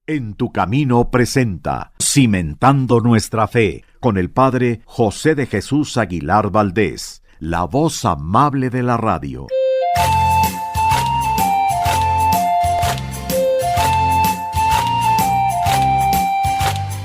En tu camino presenta Cimentando nuestra fe con el padre José de Jesús Aguilar Valdés, la voz amable de la radio.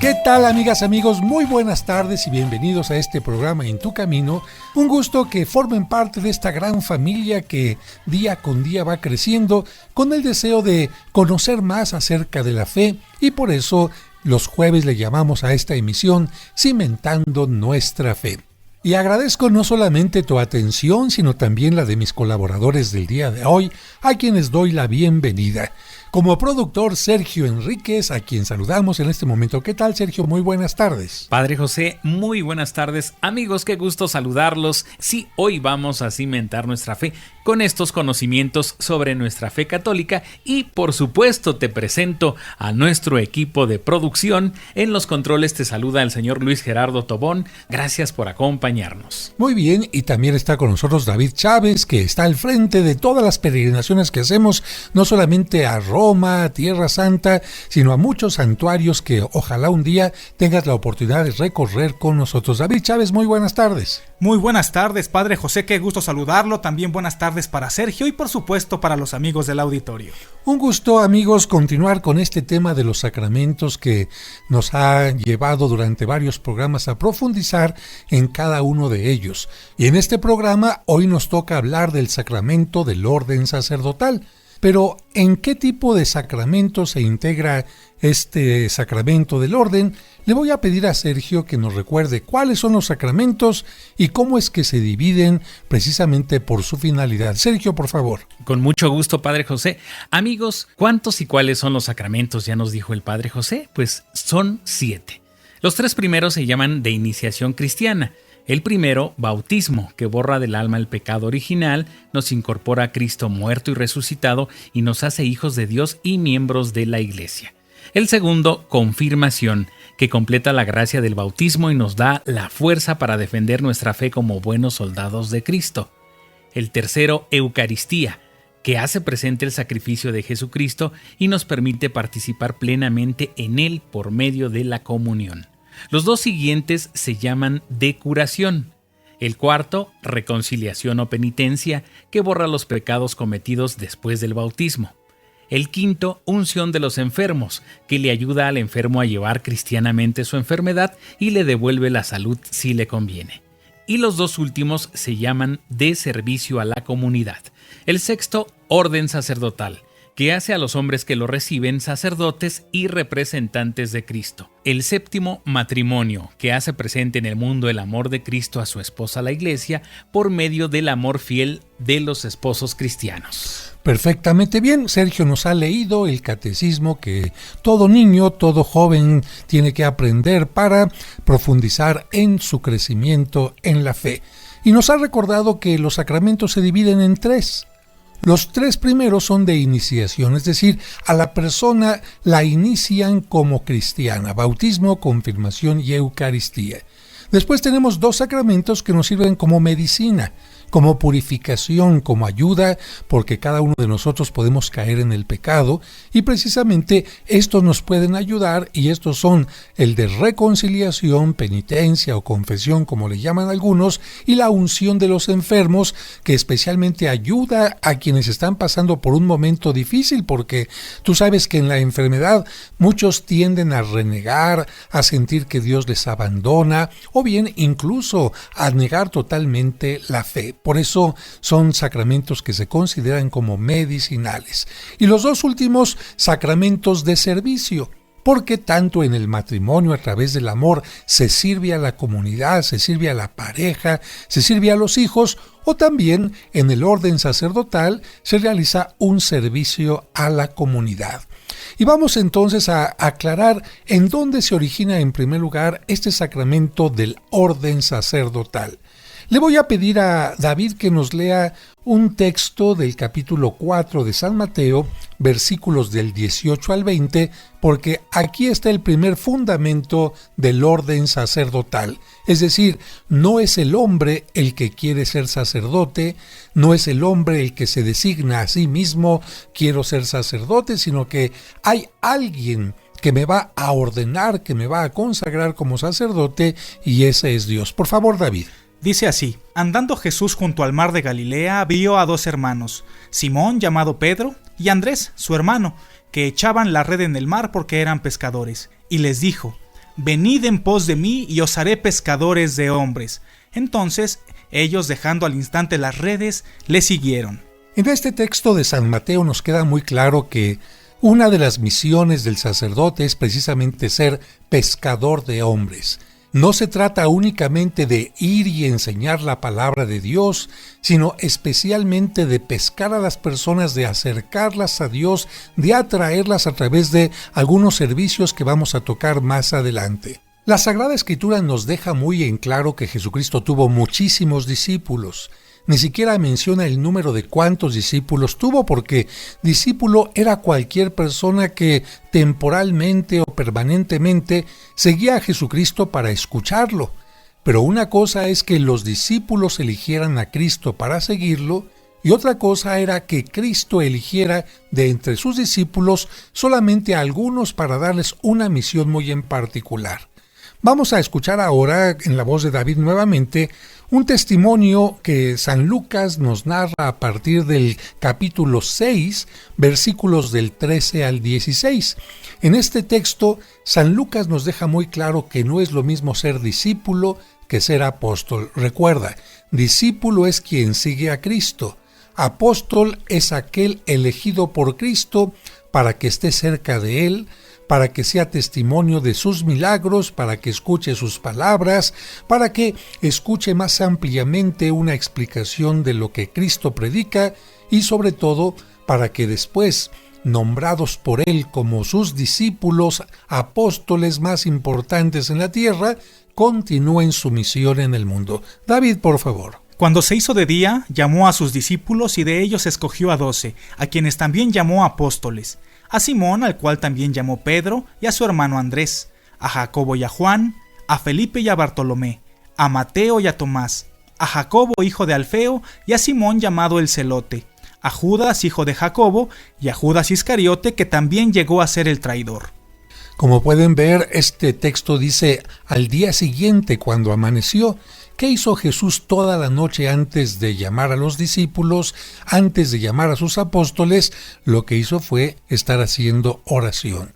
¿Qué tal, amigas, amigos? Muy buenas tardes y bienvenidos a este programa En tu Camino. Un gusto que formen parte de esta gran familia que día con día va creciendo con el deseo de conocer más acerca de la fe, y por eso los jueves le llamamos a esta emisión Cimentando nuestra fe. Y agradezco no solamente tu atención, sino también la de mis colaboradores del día de hoy, a quienes doy la bienvenida. Como productor, Sergio Enríquez, a quien saludamos en este momento. ¿Qué tal, Sergio? Muy buenas tardes. Padre José, muy buenas tardes. Amigos, qué gusto saludarlos. Sí, hoy vamos a cimentar nuestra fe con estos conocimientos sobre nuestra fe católica y, por supuesto, te presento a nuestro equipo de producción. En los controles te saluda el señor Luis Gerardo Tobón. Gracias por acompañarnos. Muy bien, y también está con nosotros David Chávez, que está al frente de todas las peregrinaciones que hacemos, no solamente a Roma, a Tierra Santa, sino a muchos santuarios que ojalá un día tengas la oportunidad de recorrer con nosotros. David Chávez, muy buenas tardes. Muy buenas tardes, Padre José, qué gusto saludarlo. También buenas tardes para Sergio y por supuesto para los amigos del auditorio. Un gusto, amigos, continuar con este tema de los sacramentos que nos ha llevado durante varios programas a profundizar en cada uno de ellos. Y en este programa hoy nos toca hablar del sacramento del orden sacerdotal. Pero, ¿en qué tipo de sacramento se integra este sacramento del orden? Le voy a pedir a Sergio que nos recuerde cuáles son los sacramentos y cómo es que se dividen precisamente por su finalidad. Sergio, por favor. Con mucho gusto, Padre José. Amigos, ¿cuántos y cuáles son los sacramentos? Ya nos dijo el Padre José. Pues son 7. Los 3 primeros se llaman de iniciación cristiana. El primero, bautismo, que borra del alma el pecado original, nos incorpora a Cristo muerto y resucitado y nos hace hijos de Dios y miembros de la Iglesia. El segundo, confirmación, que completa la gracia del bautismo y nos da la fuerza para defender nuestra fe como buenos soldados de Cristo. El tercero, Eucaristía, que hace presente el sacrificio de Jesucristo y nos permite participar plenamente en él por medio de la comunión. Los 2 siguientes se llaman de curación. El cuarto, reconciliación o penitencia, que borra los pecados cometidos después del bautismo. El quinto, unción de los enfermos, que le ayuda al enfermo a llevar cristianamente su enfermedad y le devuelve la salud si le conviene. Y los 2 últimos se llaman de servicio a la comunidad. El sexto, orden sacerdotal, que hace a los hombres que lo reciben sacerdotes y representantes de Cristo. El séptimo, matrimonio, que hace presente en el mundo el amor de Cristo a su esposa la Iglesia por medio del amor fiel de los esposos cristianos. Perfectamente bien, Sergio nos ha leído el catecismo que todo niño, todo joven tiene que aprender para profundizar en su crecimiento en la fe. Y nos ha recordado que los sacramentos se dividen en 3. Los 3 primeros son de iniciación, es decir, a la persona la inician como cristiana: bautismo, confirmación y Eucaristía. Después tenemos 2 sacramentos que nos sirven como medicina, como purificación, como ayuda, porque cada uno de nosotros podemos caer en el pecado, y precisamente estos nos pueden ayudar, y estos son el de reconciliación, penitencia o confesión, como le llaman algunos, y la unción de los enfermos, que especialmente ayuda a quienes están pasando por un momento difícil, porque tú sabes que en la enfermedad muchos tienden a renegar, a sentir que Dios les abandona, o bien incluso a negar totalmente la fe. Por eso son sacramentos que se consideran como medicinales. Y los 2 últimos, sacramentos de servicio, porque tanto en el matrimonio, a través del amor, se sirve a la comunidad, se sirve a la pareja, se sirve a los hijos, o también en el orden sacerdotal se realiza un servicio a la comunidad. Y vamos entonces a aclarar en dónde se origina en primer lugar este sacramento del orden sacerdotal. Le voy a pedir a David que nos lea un texto del capítulo 4 de San Mateo, versículos del 18 al 20, porque aquí está el primer fundamento del orden sacerdotal. Es decir, no es el hombre el que quiere ser sacerdote, no es el hombre el que se designa a sí mismo, quiero ser sacerdote, sino que hay alguien que me va a ordenar, que me va a consagrar como sacerdote, y ese es Dios. Por favor, David. Dice así: andando Jesús junto al mar de Galilea, vio a dos hermanos, Simón llamado Pedro y Andrés, su hermano, que echaban la red en el mar porque eran pescadores. Y les dijo: venid en pos de mí y os haré pescadores de hombres. Entonces ellos, dejando al instante las redes, le siguieron. En este texto de San Mateo nos queda muy claro que una de las misiones del sacerdote es precisamente ser pescador de hombres. No se trata únicamente de ir y enseñar la palabra de Dios, sino especialmente de pescar a las personas, de acercarlas a Dios, de atraerlas a través de algunos servicios que vamos a tocar más adelante. La Sagrada Escritura nos deja muy en claro que Jesucristo tuvo muchísimos discípulos. Ni siquiera menciona el número de cuántos discípulos tuvo, porque discípulo era cualquier persona que temporalmente o permanentemente seguía a Jesucristo para escucharlo. Pero una cosa es que los discípulos eligieran a Cristo para seguirlo, y otra cosa era que Cristo eligiera de entre sus discípulos solamente a algunos para darles una misión muy en particular. Vamos a escuchar ahora, en la voz de David nuevamente, un testimonio que San Lucas nos narra a partir del capítulo 6, versículos del 13 al 16. En este texto, San Lucas nos deja muy claro que no es lo mismo ser discípulo que ser apóstol. Recuerda, discípulo es quien sigue a Cristo. Apóstol es aquel elegido por Cristo para que esté cerca de Él, para que sea testimonio de sus milagros, para que escuche sus palabras, para que escuche más ampliamente una explicación de lo que Cristo predica y sobre todo para que después, nombrados por Él como sus discípulos, apóstoles más importantes en la tierra, continúen su misión en el mundo. David, por favor. Cuando se hizo de día, llamó a sus discípulos y de ellos escogió a 12, a quienes también llamó apóstoles. A Simón, al cual también llamó Pedro, y a su hermano Andrés, a Jacobo y a Juan, a Felipe y a Bartolomé, a Mateo y a Tomás, a Jacobo hijo de Alfeo y a Simón llamado el Celote, a Judas hijo de Jacobo y a Judas Iscariote, que también llegó a ser el traidor. Como pueden ver, este texto dice: al día siguiente, cuando amaneció. ¿Qué hizo Jesús toda la noche antes de llamar a los discípulos, antes de llamar a sus apóstoles? Lo que hizo fue estar haciendo oración.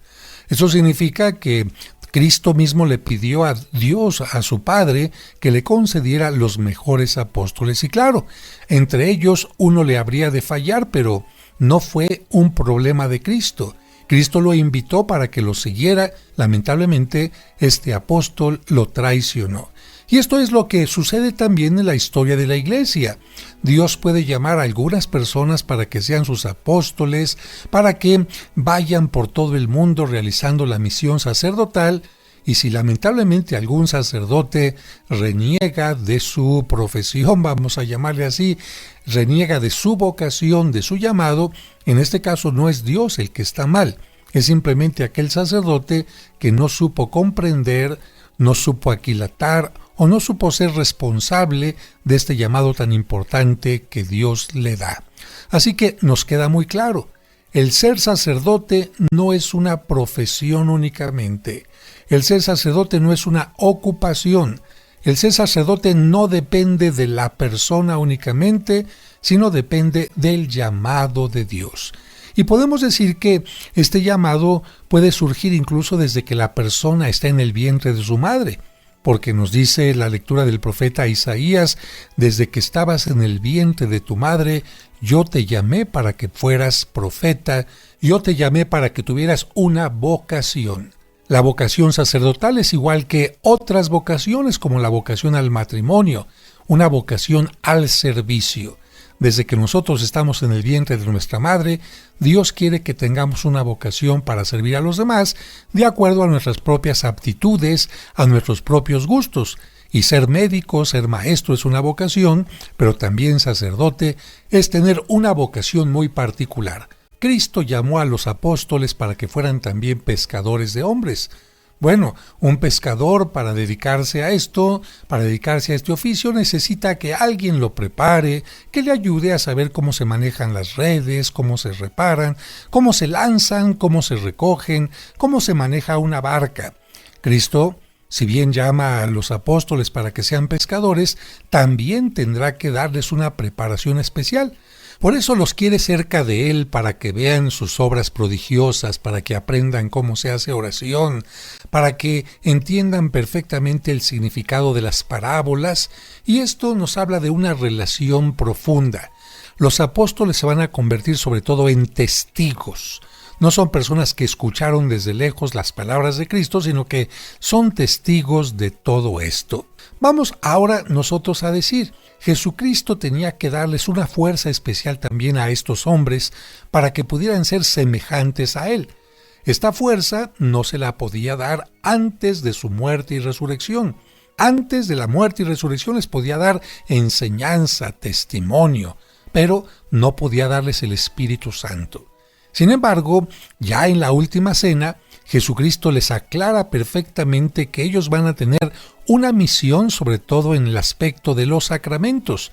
Eso significa que Cristo mismo le pidió a Dios, a su Padre, que le concediera los mejores apóstoles. Y claro, entre ellos uno le habría de fallar, pero no fue un problema de Cristo. Cristo lo invitó para que lo siguiera. Lamentablemente, este apóstol lo traicionó. Y esto es lo que sucede también en la historia de la Iglesia. Dios puede llamar a algunas personas para que sean sus apóstoles, para que vayan por todo el mundo realizando la misión sacerdotal, y si lamentablemente algún sacerdote reniega de su profesión, vamos a llamarle así, reniega de su vocación, de su llamado, en este caso no es Dios el que está mal, es simplemente aquel sacerdote que no supo comprender, no supo aquilatar o no supo ser responsable de este llamado tan importante que Dios le da. Así que nos queda muy claro, el ser sacerdote no es una profesión únicamente, el ser sacerdote no es una ocupación, el ser sacerdote no depende de la persona únicamente, sino depende del llamado de Dios. Y podemos decir que este llamado puede surgir incluso desde que la persona está en el vientre de su madre, porque nos dice la lectura del profeta Isaías: desde que estabas en el vientre de tu madre, yo te llamé para que fueras profeta, yo te llamé para que tuvieras una vocación. La vocación sacerdotal es igual que otras vocaciones, como la vocación al matrimonio, una vocación al servicio. Desde que nosotros estamos en el vientre de nuestra madre, Dios quiere que tengamos una vocación para servir a los demás de acuerdo a nuestras propias aptitudes, a nuestros propios gustos. Y ser médico, ser maestro es una vocación, pero también sacerdote es tener una vocación muy particular. Cristo llamó a los apóstoles para que fueran también pescadores de hombres. Bueno, un pescador para dedicarse a esto, para dedicarse a este oficio, necesita que alguien lo prepare, que le ayude a saber cómo se manejan las redes, cómo se reparan, cómo se lanzan, cómo se recogen, cómo se maneja una barca. Cristo, si bien llama a los apóstoles para que sean pescadores, también tendrá que darles una preparación especial. Por eso los quiere cerca de Él, para que vean sus obras prodigiosas, para que aprendan cómo se hace oración, para que entiendan perfectamente el significado de las parábolas, y esto nos habla de una relación profunda. Los apóstoles se van a convertir sobre todo en testigos. No son personas que escucharon desde lejos las palabras de Cristo, sino que son testigos de todo esto. Vamos ahora nosotros a decir, Jesucristo tenía que darles una fuerza especial también a estos hombres para que pudieran ser semejantes a Él. Esta fuerza no se la podía dar antes de su muerte y resurrección. Antes de la muerte y resurrección les podía dar enseñanza, testimonio, pero no podía darles el Espíritu Santo. Sin embargo, ya en la última cena, Jesucristo les aclara perfectamente que ellos van a tener una misión, sobre todo en el aspecto de los sacramentos,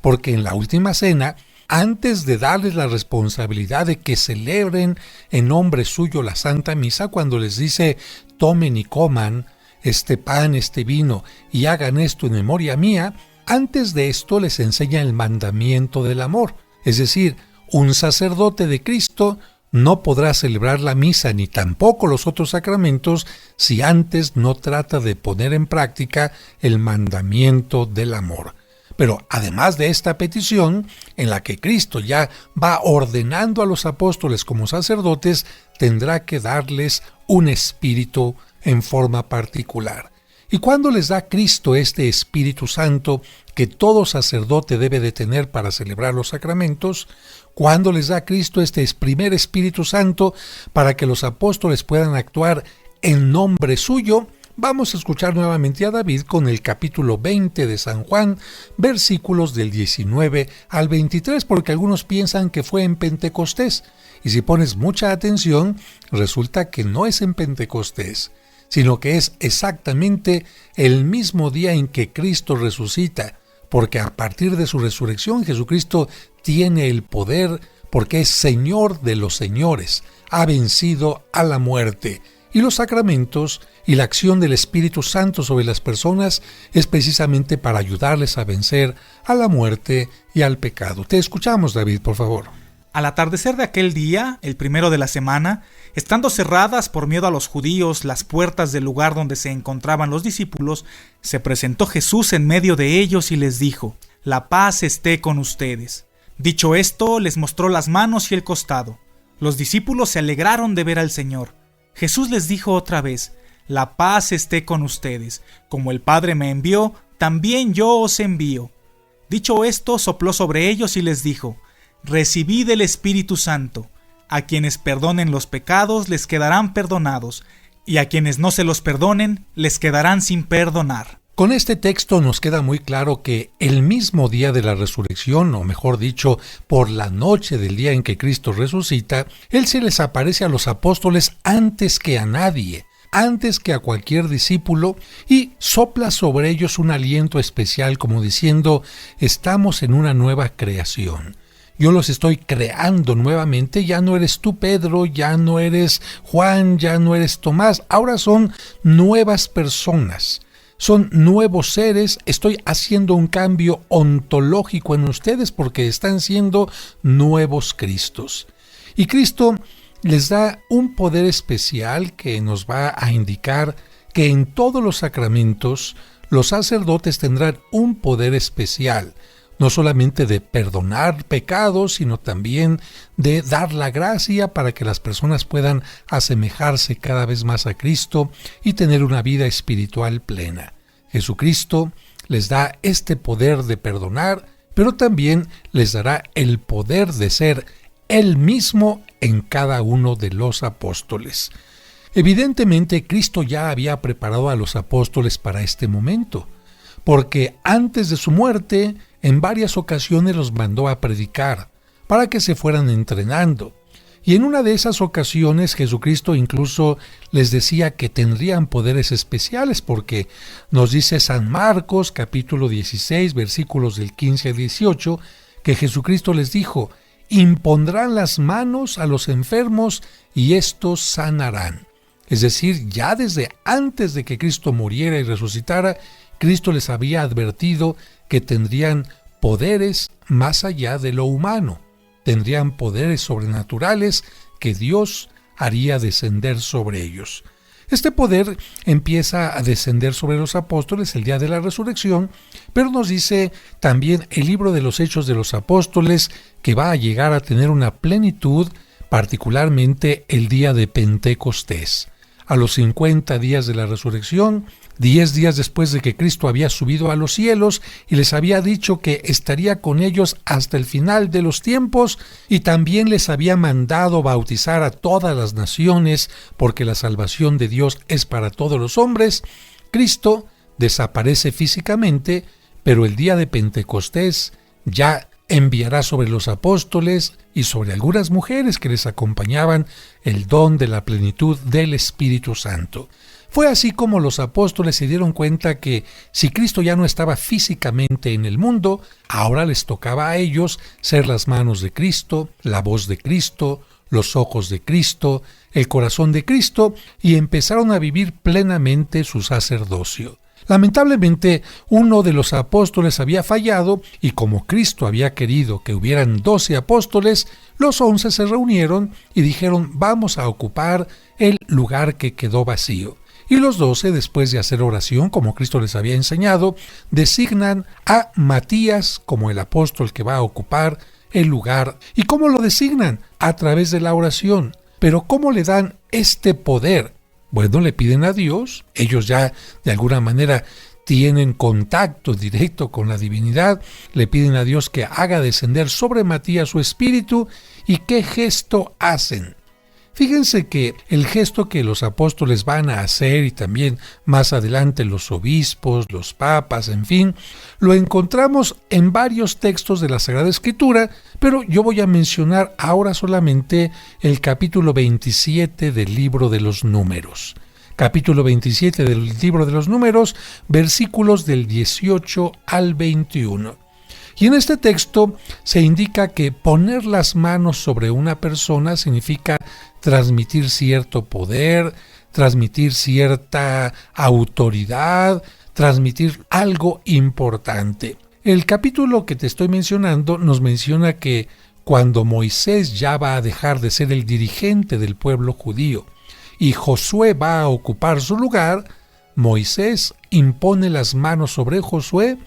porque en la última cena, antes de darles la responsabilidad de que celebren en nombre suyo la Santa Misa, cuando les dice, tomen y coman este pan, este vino, y hagan esto en memoria mía, antes de esto les enseña el mandamiento del amor, es decir, un sacerdote de Cristo no podrá celebrar la misa ni tampoco los otros sacramentos si antes no trata de poner en práctica el mandamiento del amor. Pero además de esta petición, en la que Cristo ya va ordenando a los apóstoles como sacerdotes, tendrá que darles un espíritu en forma particular. ¿Y cuándo les da Cristo este Espíritu Santo que todo sacerdote debe de tener para celebrar los sacramentos? ¿Cuándo les da Cristo este primer Espíritu Santo para que los apóstoles puedan actuar en nombre suyo? Vamos a escuchar nuevamente a David con el capítulo 20 de San Juan, versículos del 19 al 23, porque algunos piensan que fue en Pentecostés. Y si pones mucha atención, resulta que no es en Pentecostés, sino que es exactamente el mismo día en que Cristo resucita, porque a partir de su resurrección Jesucristo tiene el poder, porque es Señor de los señores, ha vencido a la muerte. Y los sacramentos y la acción del Espíritu Santo sobre las personas es precisamente para ayudarles a vencer a la muerte y al pecado. Te escuchamos, David, por favor. Al atardecer de aquel día, el primero de la semana, estando cerradas por miedo a los judíos las puertas del lugar donde se encontraban los discípulos, se presentó Jesús en medio de ellos y les dijo: «La paz esté con ustedes». Dicho esto, les mostró las manos y el costado. Los discípulos se alegraron de ver al Señor. Jesús les dijo otra vez: «La paz esté con ustedes. Como el Padre me envió, también yo os envío». Dicho esto, sopló sobre ellos y les dijo: «Recibid el Espíritu Santo. A quienes perdonen los pecados les quedarán perdonados, y a quienes no se los perdonen les quedarán sin perdonar». Con este texto nos queda muy claro que el mismo día de la resurrección, o mejor dicho, por la noche del día en que Cristo resucita, Él se les aparece a los apóstoles antes que a nadie, antes que a cualquier discípulo, y sopla sobre ellos un aliento especial como diciendo: estamos en una nueva creación. Yo los estoy creando nuevamente, ya no eres tú, Pedro, ya no eres Juan, ya no eres Tomás, ahora son nuevas personas. Son nuevos seres, estoy haciendo un cambio ontológico en ustedes porque están siendo nuevos Cristos. Y Cristo les da un poder especial que nos va a indicar que en todos los sacramentos los sacerdotes tendrán un poder especial, no solamente de perdonar pecados, sino también de dar la gracia para que las personas puedan asemejarse cada vez más a Cristo y tener una vida espiritual plena. Jesucristo les da este poder de perdonar, pero también les dará el poder de ser Él mismo en cada uno de los apóstoles. Evidentemente, Cristo ya había preparado a los apóstoles para este momento, porque antes de su muerte, en varias ocasiones los mandó a predicar, para que se fueran entrenando. Y en una de esas ocasiones Jesucristo incluso les decía que tendrían poderes especiales, porque nos dice San Marcos capítulo 16 versículos del 15 al 18 que Jesucristo les dijo: impondrán las manos a los enfermos y estos sanarán. Es decir, ya desde antes de que Cristo muriera y resucitara, Cristo les había advertido que tendrían poderes más allá de lo humano. Tendrían poderes sobrenaturales que Dios haría descender sobre ellos. Este poder empieza a descender sobre los apóstoles el día de la resurrección, pero nos dice también el libro de los Hechos de los Apóstoles que va a llegar a tener una plenitud, particularmente el día de Pentecostés. A los 50 días de la resurrección, 10 días después de que Cristo había subido a los cielos y les había dicho que estaría con ellos hasta el final de los tiempos, y también les había mandado bautizar a todas las naciones porque la salvación de Dios es para todos los hombres, Cristo desaparece físicamente, pero el día de Pentecostés ya enviará sobre los apóstoles y sobre algunas mujeres que les acompañaban el don de la plenitud del Espíritu Santo. Fue así como los apóstoles se dieron cuenta que si Cristo ya no estaba físicamente en el mundo, ahora les tocaba a ellos ser las manos de Cristo, la voz de Cristo, los ojos de Cristo, el corazón de Cristo, y empezaron a vivir plenamente su sacerdocio. Lamentablemente, uno de los apóstoles había fallado y como Cristo había querido que hubieran 12 apóstoles, los 11 se reunieron y dijeron: vamos a ocupar el lugar que quedó vacío. Y los 12, después de hacer oración, como Cristo les había enseñado, designan a Matías como el apóstol que va a ocupar el lugar. ¿Y cómo lo designan? A través de la oración. Pero ¿cómo le dan este poder? Bueno, le piden a Dios, ellos ya de alguna manera tienen contacto directo con la divinidad, le piden a Dios que haga descender sobre Matías su espíritu. ¿Y qué gesto hacen? Fíjense que el gesto que los apóstoles van a hacer, y también más adelante los obispos, los papas, en fin, lo encontramos en varios textos de la Sagrada Escritura, pero yo voy a mencionar ahora solamente el capítulo 27 del libro de los Números. Capítulo 27 del libro de los Números, versículos del 18 al 21. Y en este texto se indica que poner las manos sobre una persona significa transmitir cierto poder, transmitir cierta autoridad, transmitir algo importante. El capítulo que te estoy mencionando nos menciona que cuando Moisés ya va a dejar de ser el dirigente del pueblo judío y Josué va a ocupar su lugar, Moisés impone las manos sobre Josué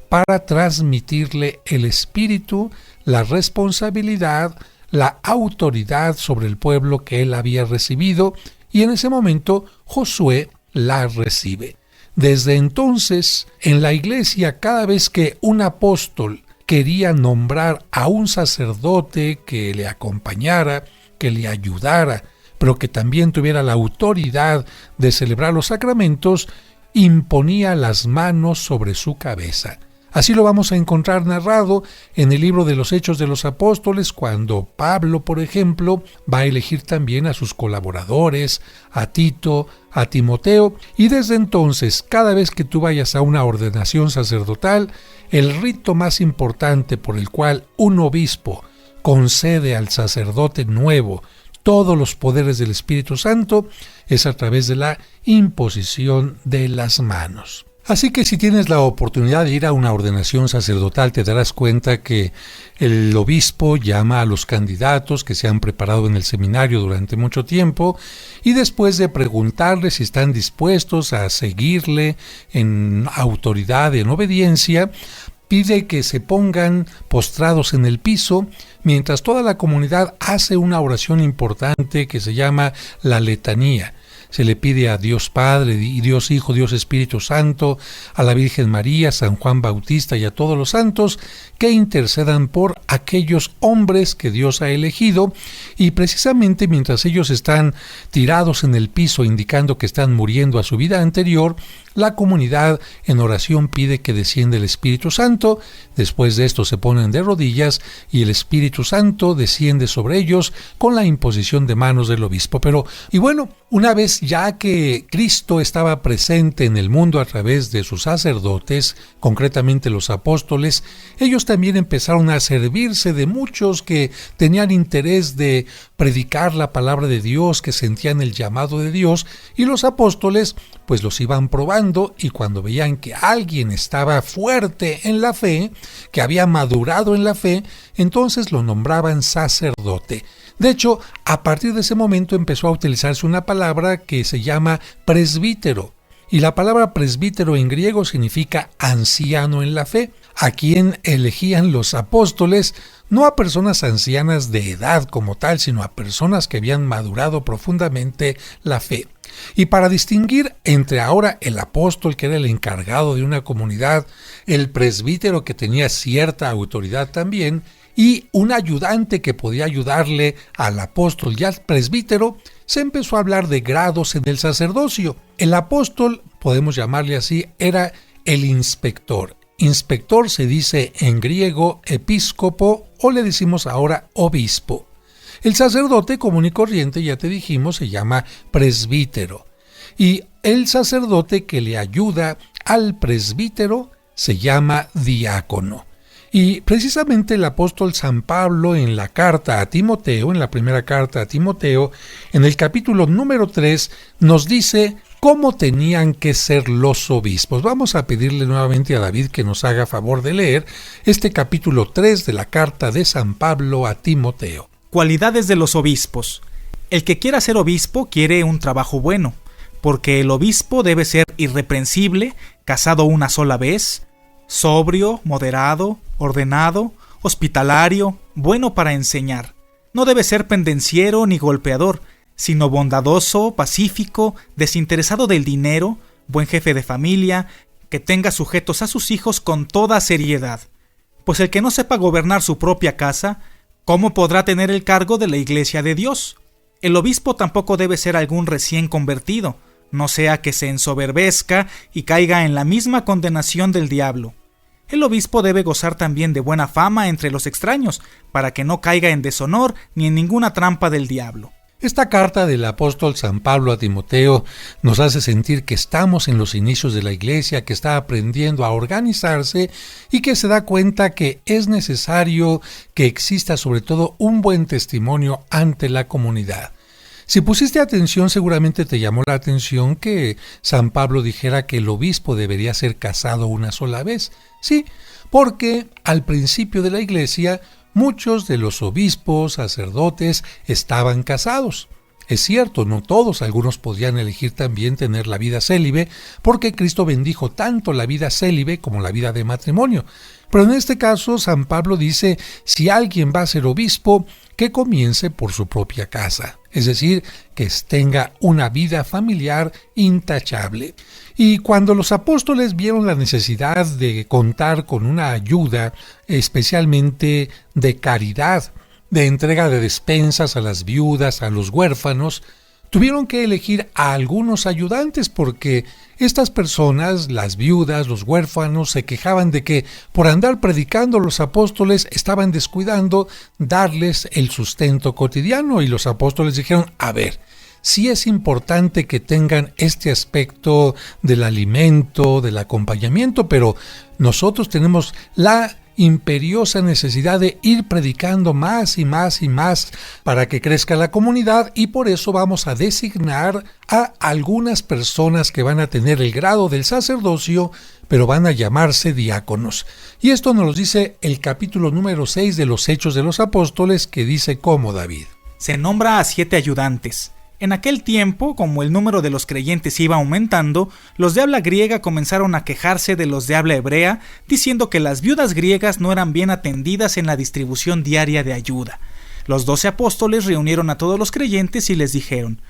para transmitirle el espíritu, la responsabilidad, la autoridad sobre el pueblo que él había recibido, y en ese momento Josué la recibe. Desde entonces, en la iglesia, cada vez que un apóstol quería nombrar a un sacerdote que le acompañara, que le ayudara, pero que también tuviera la autoridad de celebrar los sacramentos, imponía las manos sobre su cabeza. Así lo vamos a encontrar narrado en el libro de los Hechos de los Apóstoles, cuando Pablo, por ejemplo, va a elegir también a sus colaboradores, a Tito, a Timoteo, y desde entonces, cada vez que tú vayas a una ordenación sacerdotal, el rito más importante por el cual un obispo concede al sacerdote nuevo todos los poderes del Espíritu Santo es a través de la imposición de las manos. Así que si tienes la oportunidad de ir a una ordenación sacerdotal, te darás cuenta que el obispo llama a los candidatos que se han preparado en el seminario durante mucho tiempo, y después de preguntarles si están dispuestos a seguirle en autoridad, en obediencia, pide que se pongan postrados en el piso mientras toda la comunidad hace una oración importante que se llama la letanía. Se le pide a Dios Padre y Dios Hijo, Dios Espíritu Santo, a la Virgen María, San Juan Bautista y a todos los santos que intercedan por aquellos hombres que Dios ha elegido, y precisamente mientras ellos están tirados en el piso indicando que están muriendo a su vida anterior, la comunidad en oración pide que descienda el Espíritu Santo. Después de esto se ponen de rodillas y el Espíritu Santo desciende sobre ellos con la imposición de manos del obispo. Y bueno, una vez ya que Cristo estaba presente en el mundo a través de sus sacerdotes, concretamente los apóstoles, ellos también empezaron a servirse de muchos que tenían interés de predicar la palabra de Dios, que sentían el llamado de Dios, y los apóstoles pues los iban probando, y cuando veían que alguien estaba fuerte en la fe, que había madurado en la fe, entonces lo nombraban sacerdote. De hecho, a partir de ese momento empezó a utilizarse una palabra que se llama presbítero, y la palabra presbítero en griego significa anciano en la fe, a quien elegían los apóstoles, no a personas ancianas de edad como tal, sino a personas que habían madurado profundamente la fe. Y para distinguir entre ahora el apóstol, que era el encargado de una comunidad, el presbítero, que tenía cierta autoridad también, y un ayudante que podía ayudarle al apóstol y al presbítero, se empezó a hablar de grados en el sacerdocio. El apóstol, podemos llamarle así, era el inspector. Inspector se dice en griego episcopo, o le decimos ahora obispo. El sacerdote común y corriente, ya te dijimos, se llama presbítero. Y el sacerdote que le ayuda al presbítero se llama diácono. Y precisamente el apóstol San Pablo en la carta a Timoteo, en la primera carta a Timoteo, en el capítulo número 3, nos dice cómo tenían que ser los obispos. Vamos a pedirle nuevamente a David que nos haga favor de leer este capítulo 3 de la carta de San Pablo a Timoteo. Cualidades de los obispos. El que quiera ser obispo quiere un trabajo bueno, porque el obispo debe ser irreprensible, casado una sola vez, sobrio, moderado, ordenado, hospitalario, bueno para enseñar. No debe ser pendenciero ni golpeador, sino bondadoso, pacífico, desinteresado del dinero, buen jefe de familia, que tenga sujetos a sus hijos con toda seriedad. Pues el que no sepa gobernar su propia casa, ¿cómo podrá tener el cargo de la Iglesia de Dios? El obispo tampoco debe ser algún recién convertido, no sea que se ensoberbezca y caiga en la misma condenación del diablo. El obispo debe gozar también de buena fama entre los extraños, para que no caiga en deshonor ni en ninguna trampa del diablo. Esta carta del apóstol San Pablo a Timoteo nos hace sentir que estamos en los inicios de la Iglesia, que está aprendiendo a organizarse y que se da cuenta que es necesario que exista sobre todo un buen testimonio ante la comunidad. Si pusiste atención, seguramente te llamó la atención que San Pablo dijera que el obispo debería ser casado una sola vez. Sí, porque al principio de la Iglesia muchos de los obispos, sacerdotes, estaban casados. Es cierto, no todos, algunos podían elegir también tener la vida célibe, porque Cristo bendijo tanto la vida célibe como la vida de matrimonio. Pero en este caso, San Pablo dice, si alguien va a ser obispo, que comience por su propia casa, es decir, que tenga una vida familiar intachable. Y cuando los apóstoles vieron la necesidad de contar con una ayuda, especialmente de caridad, de entrega de despensas a las viudas, a los huérfanos, tuvieron que elegir a algunos ayudantes porque estas personas, las viudas, los huérfanos, se quejaban de que por andar predicando los apóstoles estaban descuidando darles el sustento cotidiano, y los apóstoles dijeron, a ver, sí es importante que tengan este aspecto del alimento, del acompañamiento, pero nosotros tenemos la imperiosa necesidad de ir predicando más y más y más para que crezca la comunidad, y por eso vamos a designar a algunas personas que van a tener el grado del sacerdocio, pero van a llamarse diáconos. Y esto nos lo dice el capítulo número 6 de los Hechos de los Apóstoles, que dice cómo, David. Se nombra a 7 ayudantes. En aquel tiempo, como el número de los creyentes iba aumentando, los de habla griega comenzaron a quejarse de los de habla hebrea, diciendo que las viudas griegas no eran bien atendidas en la distribución diaria de ayuda. Los 12 apóstoles reunieron a todos los creyentes y les dijeron,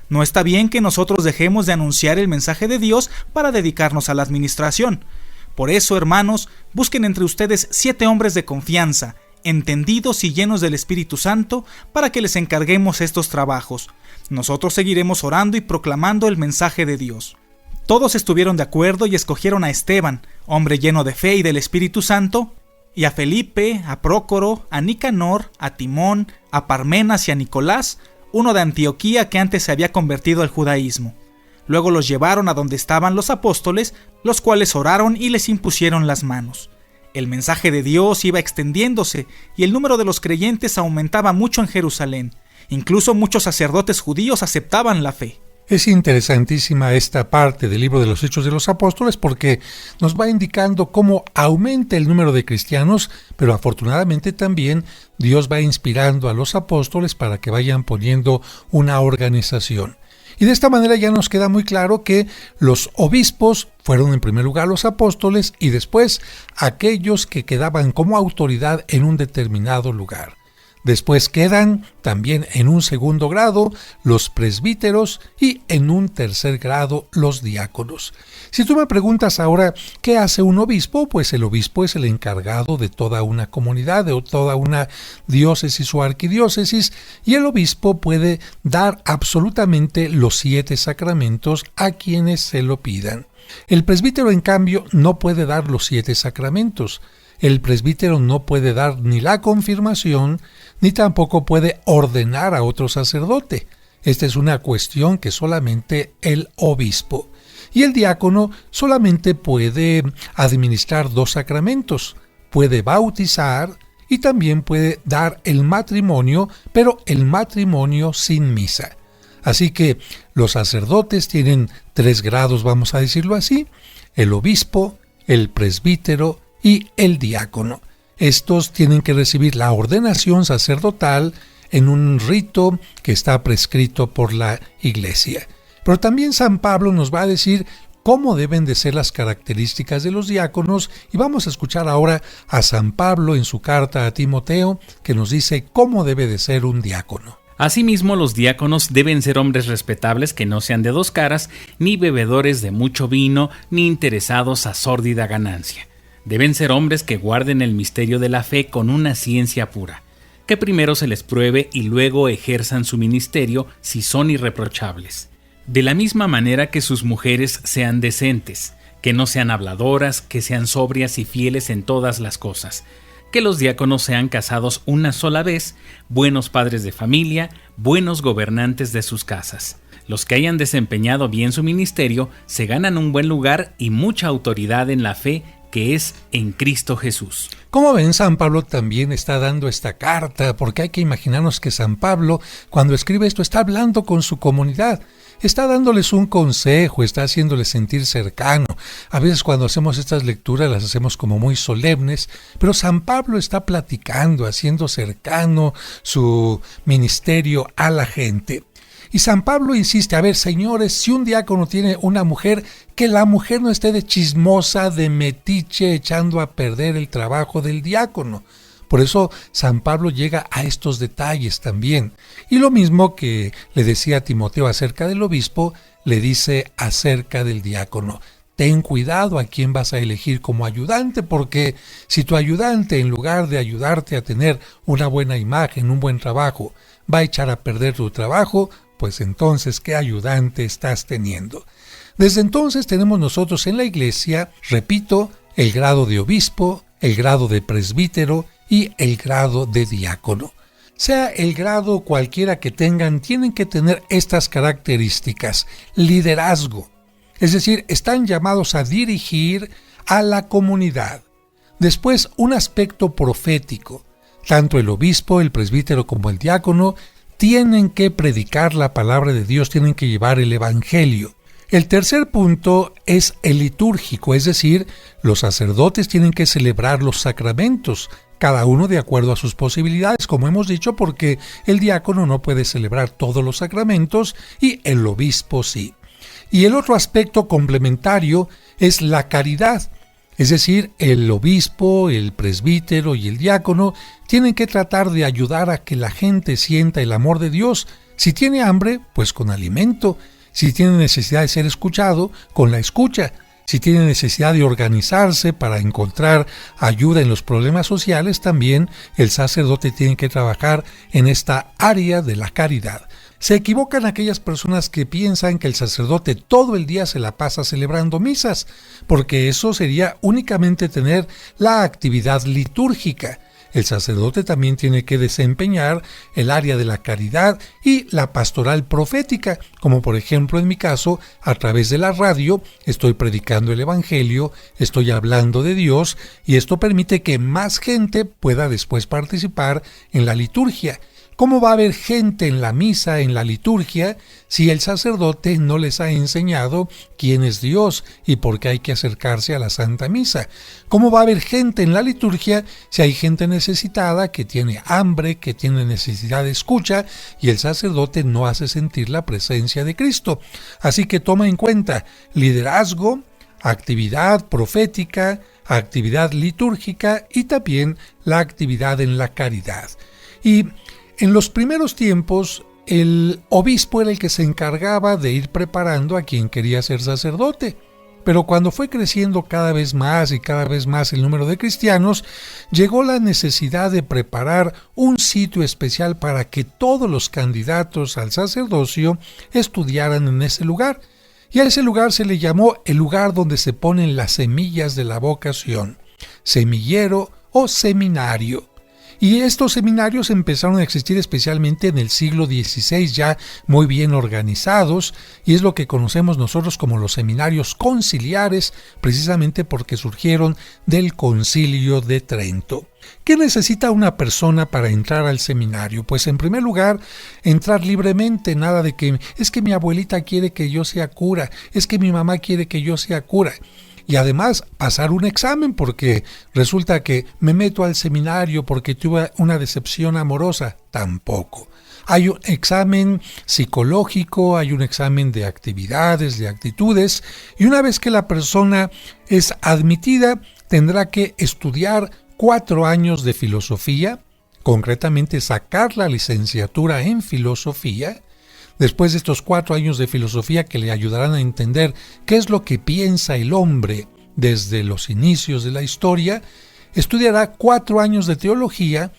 No está bien que nosotros dejemos de anunciar el mensaje de Dios para dedicarnos a la administración. Por eso, hermanos, busquen entre ustedes 7 hombres de confianza, entendidos y llenos del Espíritu Santo, para que les encarguemos estos trabajos. Nosotros seguiremos orando y proclamando el mensaje de Dios. Todos estuvieron de acuerdo y escogieron a Esteban, hombre lleno de fe y del Espíritu Santo, y a Felipe, a Prócoro, a Nicanor, a Timón, a Parmenas y a Nicolás, uno de Antioquía que antes se había convertido al judaísmo. Luego los llevaron a donde estaban los apóstoles, los cuales oraron y les impusieron las manos. El mensaje de Dios iba extendiéndose y el número de los creyentes aumentaba mucho en Jerusalén. Incluso muchos sacerdotes judíos aceptaban la fe. Es interesantísima esta parte del libro de los Hechos de los Apóstoles porque nos va indicando cómo aumenta el número de cristianos, pero afortunadamente también Dios va inspirando a los apóstoles para que vayan poniendo una organización. Y de esta manera ya nos queda muy claro que los obispos fueron en primer lugar los apóstoles y después aquellos que quedaban como autoridad en un determinado lugar. Después quedan también en un segundo grado los presbíteros y en un tercer grado los diáconos. Si tú me preguntas ahora qué hace un obispo, pues el obispo es el encargado de toda una comunidad, de toda una diócesis o arquidiócesis, y el obispo puede dar absolutamente los 7 sacramentos a quienes se lo pidan. El presbítero, en cambio, no puede dar los 7 sacramentos. El presbítero no puede dar ni la confirmación, ni tampoco puede ordenar a otro sacerdote. Esta es una cuestión que solamente el obispo. Y el diácono solamente puede administrar 2 sacramentos. Puede bautizar y también puede dar el matrimonio, pero el matrimonio sin misa. Así que los sacerdotes tienen 3 grados, vamos a decirlo así: el obispo, el presbítero y el diácono. Estos tienen que recibir la ordenación sacerdotal en un rito que está prescrito por la Iglesia. Pero también San Pablo nos va a decir cómo deben de ser las características de los diáconos, y vamos a escuchar ahora a San Pablo en su carta a Timoteo, que nos dice cómo debe de ser un diácono. Asimismo, los diáconos deben ser hombres respetables que no sean de 2 caras, ni bebedores de mucho vino, ni interesados a sórdida ganancia. Deben ser hombres que guarden el misterio de la fe con una ciencia pura, que primero se les pruebe y luego ejerzan su ministerio si son irreprochables. De la misma manera que sus mujeres sean decentes, que no sean habladoras, que sean sobrias y fieles en todas las cosas, que los diáconos sean casados una sola vez, buenos padres de familia, buenos gobernantes de sus casas. Los que hayan desempeñado bien su ministerio se ganan un buen lugar y mucha autoridad en la fe que es en Cristo Jesús. Como ven, San Pablo también está dando esta carta, porque hay que imaginarnos que San Pablo, cuando escribe esto, está hablando con su comunidad, está dándoles un consejo, está haciéndoles sentir cercano. A veces cuando hacemos estas lecturas las hacemos como muy solemnes, pero San Pablo está platicando, haciendo cercano su ministerio a la gente. Y San Pablo insiste, a ver, señores, si un diácono tiene una mujer, que la mujer no esté de chismosa, de metiche, echando a perder el trabajo del diácono. Por eso San Pablo llega a estos detalles también. Y lo mismo que le decía a Timoteo acerca del obispo, le dice acerca del diácono. Ten cuidado a quién vas a elegir como ayudante, porque si tu ayudante, en lugar de ayudarte a tener una buena imagen, un buen trabajo, va a echar a perder tu trabajo, pues entonces, ¿qué ayudante estás teniendo? Desde entonces tenemos nosotros en la Iglesia, repito, el grado de obispo, el grado de presbítero y el grado de diácono. Sea el grado cualquiera que tengan, tienen que tener estas características: liderazgo, es decir, están llamados a dirigir a la comunidad. Después, un aspecto profético. Tanto el obispo, el presbítero como el diácono tienen que predicar la palabra de Dios, tienen que llevar el evangelio. El tercer punto es el litúrgico, es decir, los sacerdotes tienen que celebrar los sacramentos, cada uno de acuerdo a sus posibilidades, como hemos dicho, porque el diácono no puede celebrar todos los sacramentos y el obispo sí. Y el otro aspecto complementario es la caridad. Es decir, el obispo, el presbítero y el diácono tienen que tratar de ayudar a que la gente sienta el amor de Dios Si tiene hambre, pues con alimento. Si tiene necesidad de ser escuchado, con la escucha. Si tiene necesidad de organizarse para encontrar ayuda en los problemas sociales, también el sacerdote tiene que trabajar en esta área de la caridad. Se equivocan aquellas personas que piensan que el sacerdote todo el día se la pasa celebrando misas, porque eso sería únicamente tener la actividad litúrgica. El sacerdote también tiene que desempeñar el área de la caridad y la pastoral profética, como por ejemplo en mi caso, a través de la radio, estoy predicando el Evangelio, estoy hablando de Dios, y esto permite que más gente pueda después participar en la liturgia. ¿Cómo va a haber gente en la misa, en la liturgia, si el sacerdote no les ha enseñado quién es Dios y por qué hay que acercarse a la Santa Misa? ¿Cómo va a haber gente en la liturgia si hay gente necesitada, que tiene hambre, que tiene necesidad de escucha, y el sacerdote no hace sentir la presencia de Cristo? Así que toma en cuenta liderazgo, actividad profética, actividad litúrgica y también la actividad en la caridad. Y en los primeros tiempos, el obispo era el que se encargaba de ir preparando a quien quería ser sacerdote. Pero cuando fue creciendo cada vez más y cada vez más el número de cristianos, llegó la necesidad de preparar un sitio especial para que todos los candidatos al sacerdocio estudiaran en ese lugar. Y a ese lugar se le llamó el lugar donde se ponen las semillas de la vocación, semillero o seminario. Y estos seminarios empezaron a existir especialmente en el siglo XVI, ya muy bien organizados, y es lo que conocemos nosotros como los seminarios conciliares, precisamente porque surgieron del Concilio de Trento. ¿Qué necesita una persona para entrar al seminario? Pues en primer lugar, entrar libremente, nada de que es que mi abuelita quiere que yo sea cura, es que mi mamá quiere que yo sea cura. Y además pasar un examen, porque resulta que me meto al seminario porque tuve una decepción amorosa. Tampoco. Hay un examen psicológico, hay un examen de actividades, de actitudes, y una vez que la persona es admitida, tendrá que estudiar 4 años de filosofía, concretamente sacar la licenciatura en filosofía. Después de estos 4 años de filosofía que le ayudarán a entender qué es lo que piensa el hombre desde los inicios de la historia, estudiará 4 años de teología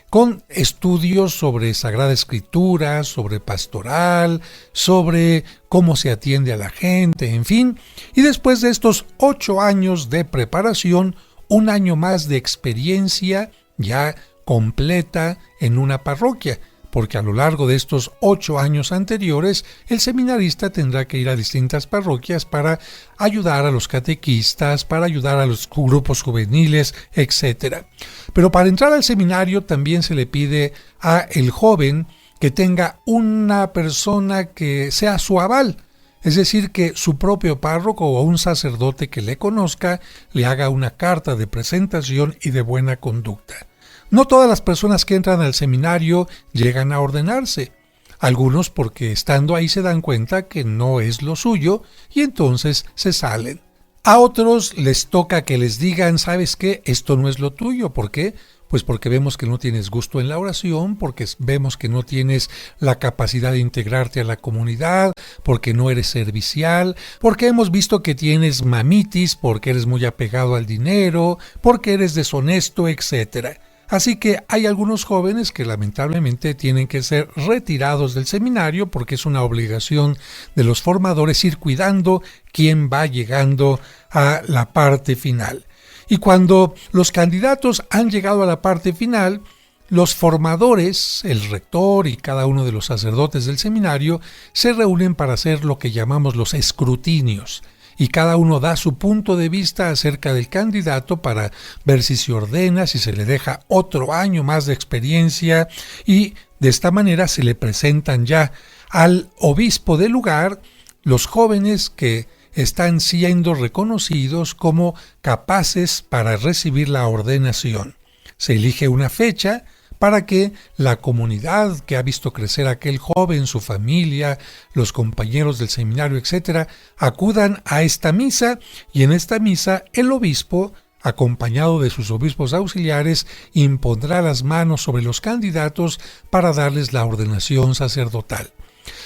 con estudios sobre Sagrada Escritura, sobre pastoral, sobre cómo se atiende a la gente, en fin. Y después de estos 8 años de preparación, 1 año más de experiencia ya completa en una parroquia, porque a lo largo de estos 8 años anteriores, el seminarista tendrá que ir a distintas parroquias para ayudar a los catequistas, para ayudar a los grupos juveniles, etc. Pero para entrar al seminario también se le pide a el joven que tenga una persona que sea su aval, es decir, que su propio párroco o un sacerdote que le conozca le haga una carta de presentación y de buena conducta. No todas las personas que entran al seminario llegan a ordenarse. Algunos porque estando ahí se dan cuenta que no es lo suyo y entonces se salen. A otros les toca que les digan, ¿sabes qué? Esto no es lo tuyo. ¿Por qué? Pues porque vemos que no tienes gusto en la oración, porque vemos que no tienes la capacidad de integrarte a la comunidad, porque no eres servicial, porque hemos visto que tienes mamitis, porque eres muy apegado al dinero, porque eres deshonesto, etc. Así que hay algunos jóvenes que lamentablemente tienen que ser retirados del seminario porque es una obligación de los formadores ir cuidando quién va llegando a la parte final. Y cuando los candidatos han llegado a la parte final, los formadores, el rector y cada uno de los sacerdotes del seminario se reúnen para hacer lo que llamamos los escrutinios. Y cada uno da su punto de vista acerca del candidato para ver si se ordena, si se le deja otro año más de experiencia, y de esta manera se le presentan ya al obispo del lugar los jóvenes que están siendo reconocidos como capaces para recibir la ordenación. Se elige una fecha para que la comunidad que ha visto crecer a aquel joven, su familia, los compañeros del seminario, etc., acudan a esta misa, y en esta misa el obispo acompañado de sus obispos auxiliares, impondrá las manos sobre los candidatos para darles la ordenación sacerdotal.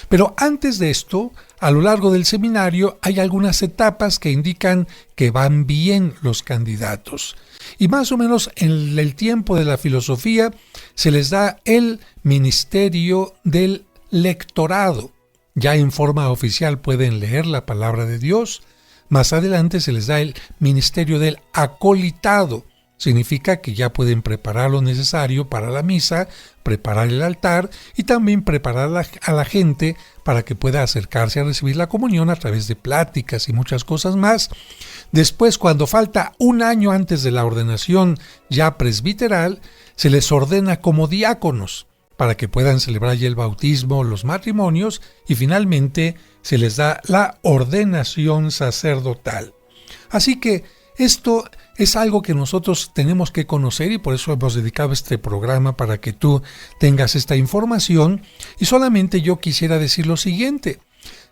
Pero antes de esto, a lo largo del seminario hay algunas etapas que indican que van bien los candidatos. Y más o menos en el tiempo de la filosofía se les da el ministerio del lectorado. Ya en forma oficial pueden leer la palabra de Dios. Más adelante se les da el ministerio del acolitado. Significa que ya pueden preparar lo necesario para la misa, preparar el altar y también preparar a la gente para que pueda acercarse a recibir la comunión a través de pláticas y muchas cosas más. Después, cuando falta un año antes de la ordenación ya presbiteral, se les ordena como diáconos para que puedan celebrar ya el bautismo, los matrimonios y finalmente se les da la ordenación sacerdotal. Así que esto es algo que nosotros tenemos que conocer y por eso hemos dedicado este programa para que tú tengas esta información. Y solamente yo quisiera decir lo siguiente: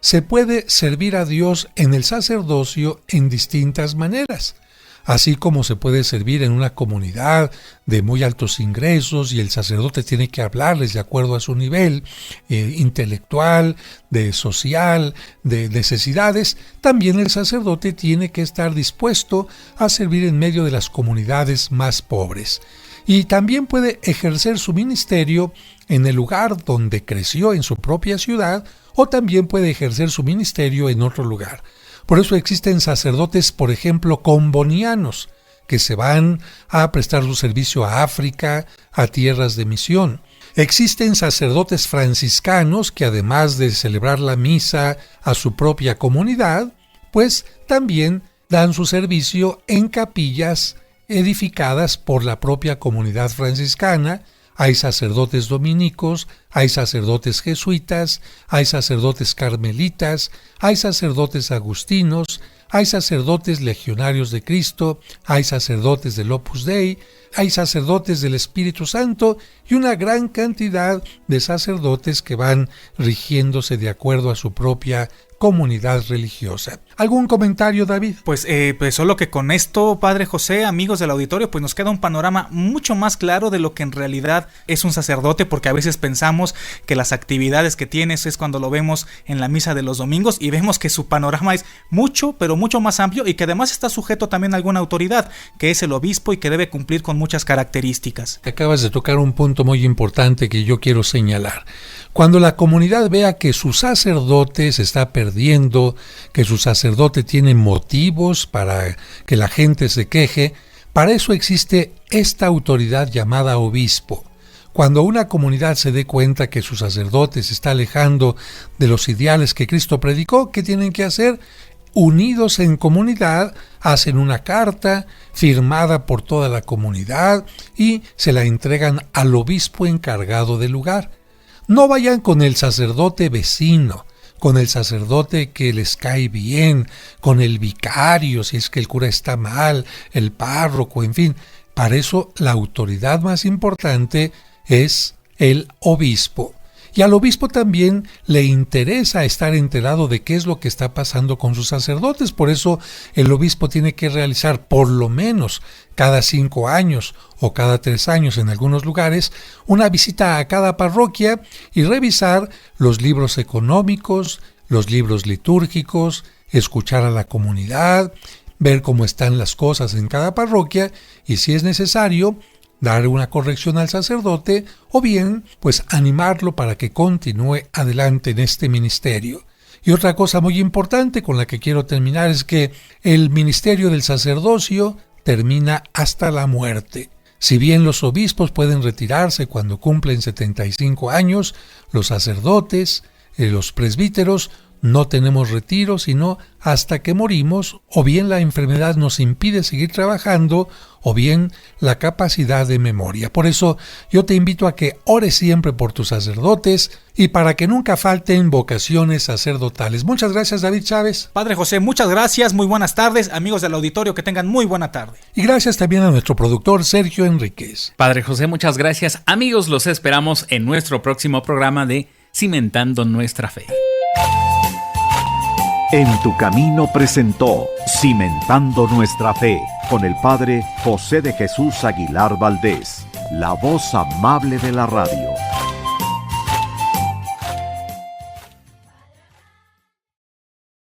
se puede servir a Dios en el sacerdocio en distintas maneras. Así como se puede servir en una comunidad de muy altos ingresos y el sacerdote tiene que hablarles de acuerdo a su nivel intelectual, de social, de necesidades, también el sacerdote tiene que estar dispuesto a servir en medio de las comunidades más pobres. Y también puede ejercer su ministerio en el lugar donde creció en su propia ciudad o también puede ejercer su ministerio en otro lugar. Por eso existen sacerdotes, por ejemplo, combonianos, que se van a prestar su servicio a África, a tierras de misión. Existen sacerdotes franciscanos que además de celebrar la misa a su propia comunidad, pues también dan su servicio en capillas edificadas por la propia comunidad franciscana. Hay sacerdotes dominicos, hay sacerdotes jesuitas, hay sacerdotes carmelitas, hay sacerdotes agustinos, hay sacerdotes legionarios de Cristo, hay sacerdotes del Opus Dei, hay sacerdotes del Espíritu Santo y una gran cantidad de sacerdotes que van rigiéndose de acuerdo a su propia comunidad religiosa. ¿Algún comentario, David? Pues solo que con esto, Padre José, amigos del auditorio, pues nos queda un panorama mucho más claro de lo que en realidad es un sacerdote, porque a veces pensamos que las actividades que tienes es cuando lo vemos en la misa de los domingos y vemos que su panorama es mucho, pero mucho más amplio y que además está sujeto también a alguna autoridad, que es el obispo y que debe cumplir con muchas características. Acabas de tocar un punto muy importante que yo quiero señalar. Cuando la comunidad vea que su sacerdote se está perdiendo, que su sacerdote tiene motivos para que la gente se queje, para eso existe esta autoridad llamada obispo. Cuando una comunidad se dé cuenta que su sacerdote se está alejando de los ideales que Cristo predicó, ¿qué tienen que hacer? Unidos en comunidad, hacen una carta firmada por toda la comunidad y se la entregan al obispo encargado del lugar. No vayan con el sacerdote vecino, con el sacerdote que les cae bien, con el vicario, si es que el cura está mal, el párroco, en fin. Para eso la autoridad más importante es el obispo. Y al obispo también le interesa estar enterado de qué es lo que está pasando con sus sacerdotes. Por eso el obispo tiene que realizar por lo menos cada 5 años o cada 3 años en algunos lugares una visita a cada parroquia y revisar los libros económicos, los libros litúrgicos, escuchar a la comunidad, ver cómo están las cosas en cada parroquia y si es necesario dar una corrección al sacerdote o bien, pues animarlo para que continúe adelante en este ministerio. Y otra cosa muy importante con la que quiero terminar es que el ministerio del sacerdocio termina hasta la muerte. Si bien los obispos pueden retirarse cuando cumplen 75 años, los sacerdotes, los presbíteros, no tenemos retiro sino hasta que morimos, o bien la enfermedad nos impide seguir trabajando, o bien la capacidad de memoria. Por eso yo te invito a que ores siempre por tus sacerdotes y para que nunca falten vocaciones sacerdotales. Muchas gracias, David Chávez. Padre José, muchas gracias, muy buenas tardes, amigos del auditorio, que tengan muy buena tarde. Y gracias también a nuestro productor Sergio Enríquez. Padre José, muchas gracias. Amigos, los esperamos en nuestro próximo programa de Cimentando Nuestra Fe. En tu camino presentó Cimentando Nuestra Fe con el Padre José de Jesús Aguilar Valdés, la voz amable de la radio.